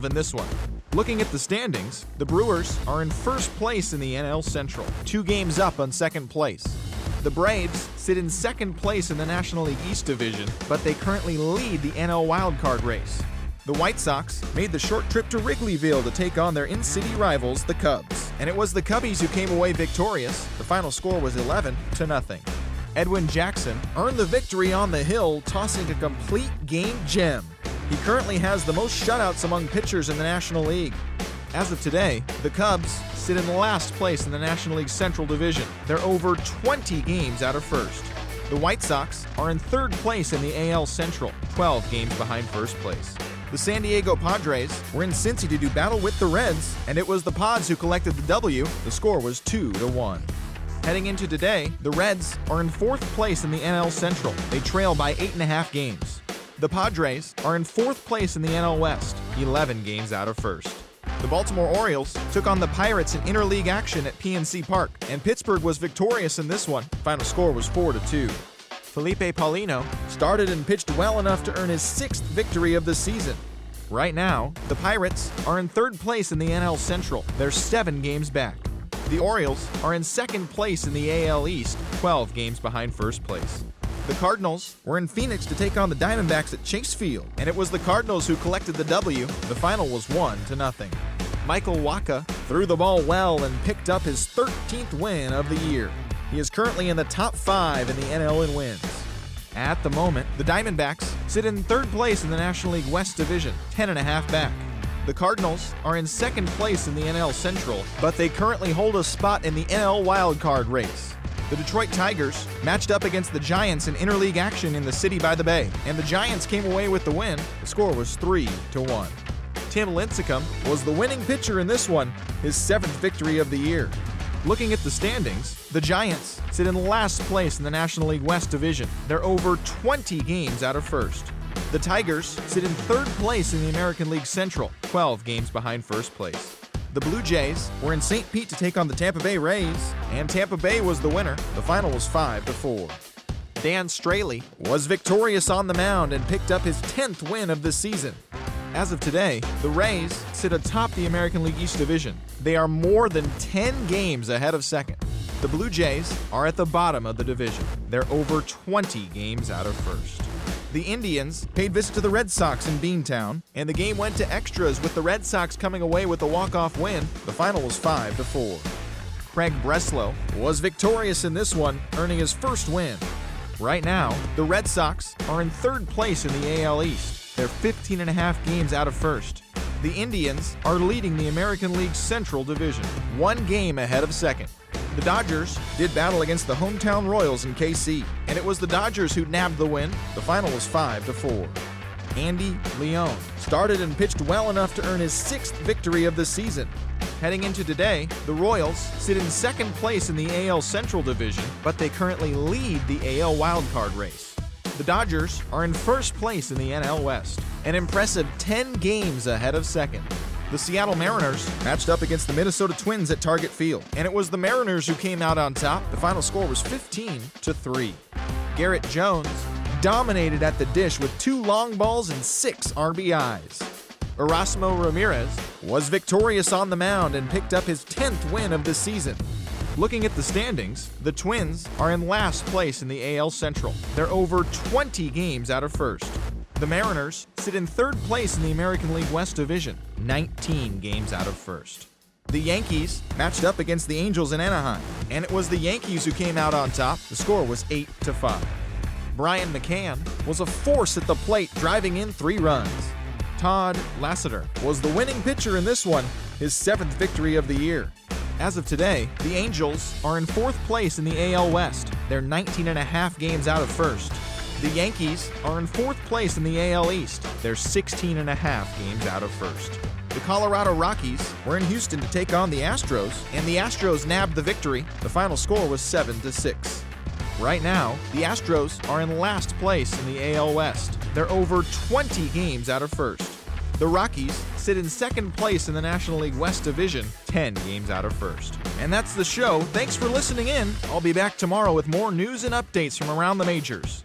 in this one. Looking at the standings, the Brewers are in first place in the NL Central, 2 games up on second place. The Braves sit in second place in the National League East Division, but they currently lead the NL wildcard race. The White Sox made the short trip to Wrigleyville to take on their in-city rivals, the Cubs. And it was the Cubbies who came away victorious. The final score was 11-0. Edwin Jackson earned the victory on the hill, tossing a complete game gem. He currently has the most shutouts among pitchers in the National League. As of today, the Cubs sit in last place in the National League Central Division. They're over 20 games out of first. The White Sox are in third place in the AL Central, 12 games behind first place. The San Diego Padres were in Cincy to do battle with the Reds, and it was the Pods who collected the W. The score was 2-1. Heading into today, the Reds are in fourth place in the NL Central. They trail by 8.5 games. The Padres are in fourth place in the NL West, 11 games out of first. The Baltimore Orioles took on the Pirates in interleague action at PNC Park, and Pittsburgh was victorious in this one. Final score was 4-2. Felipe Paulino started and pitched well enough to earn his 6th victory of the season. Right now, the Pirates are in third place in the NL Central. They're 7 games back. The Orioles are in second place in the AL East, 12 games behind first place. The Cardinals were in Phoenix to take on the Diamondbacks at Chase Field, and it was the Cardinals who collected the W. The final was 1-0. Michael Wacha threw the ball well and picked up his 13th win of the year. He is currently in the top 5 in the NL in wins. At the moment, the Diamondbacks sit in third place in the National League West Division, 10.5 back. The Cardinals are in second place in the NL Central, but they currently hold a spot in the NL wildcard race. The Detroit Tigers matched up against the Giants in interleague action in the City by the Bay, and the Giants came away with the win. The score was 3-1. Tim Lincecum was the winning pitcher in this one, his 7th victory of the year. Looking at the standings, the Giants sit in last place in the National League West Division. They're over 20 games out of first. The Tigers sit in third place in the American League Central, 12 games behind first place. The Blue Jays were in St. Pete to take on the Tampa Bay Rays, and Tampa Bay was the winner. The final was 5-4. Dan Straley was victorious on the mound and picked up his 10th win of the season. As of today, the Rays sit atop the American League East Division. They are more than 10 games ahead of second. The Blue Jays are at the bottom of the division. They're over 20 games out of first. The Indians paid visit to the Red Sox in Beantown, and the game went to extras with the Red Sox coming away with a walk-off win. The final was 5-4. Craig Breslow was victorious in this one, earning his first win. Right now, the Red Sox are in third place in the AL East. They're 15.5 games out of first. The Indians are leading the American League Central Division, 1 game ahead of second. The Dodgers did battle against the hometown Royals in KC, and it was the Dodgers who nabbed the win. The final was 5-4. Andy Leone started and pitched well enough to earn his 6th victory of the season. Heading into today, the Royals sit in second place in the AL Central Division, but they currently lead the AL wildcard race. The Dodgers are in first place in the NL West, an impressive 10 games ahead of second. The Seattle Mariners matched up against the Minnesota Twins at Target Field, and it was the Mariners who came out on top. The final score was 15-3. Garrett Jones dominated at the dish with 2 long balls and 6 RBIs. Erasmo Ramirez was victorious on the mound and picked up his 10th win of the season. Looking at the standings, the Twins are in last place in the AL Central. They're over 20 games out of first. The Mariners sit in third place in the American League West Division, 19 games out of first. The Yankees matched up against the Angels in Anaheim, and it was the Yankees who came out on top. The score was 8-5. Brian McCann was a force at the plate, driving in 3 runs. Todd Lasseter was the winning pitcher in this one, his 7th victory of the year. As of today, the Angels are in 4th place in the AL West. They're 19.5 games out of first. The Yankees are in 4th place in the AL East. They're 16.5 games out of first. The Colorado Rockies were in Houston to take on the Astros, and the Astros nabbed the victory. The final score was 7-6. Right now, the Astros are in last place in the AL West. They're over 20 games out of first. The Rockies sit in second place in the National League West Division, 10 games out of first. And that's the show. Thanks for listening in. I'll be back tomorrow with more news and updates from around the majors.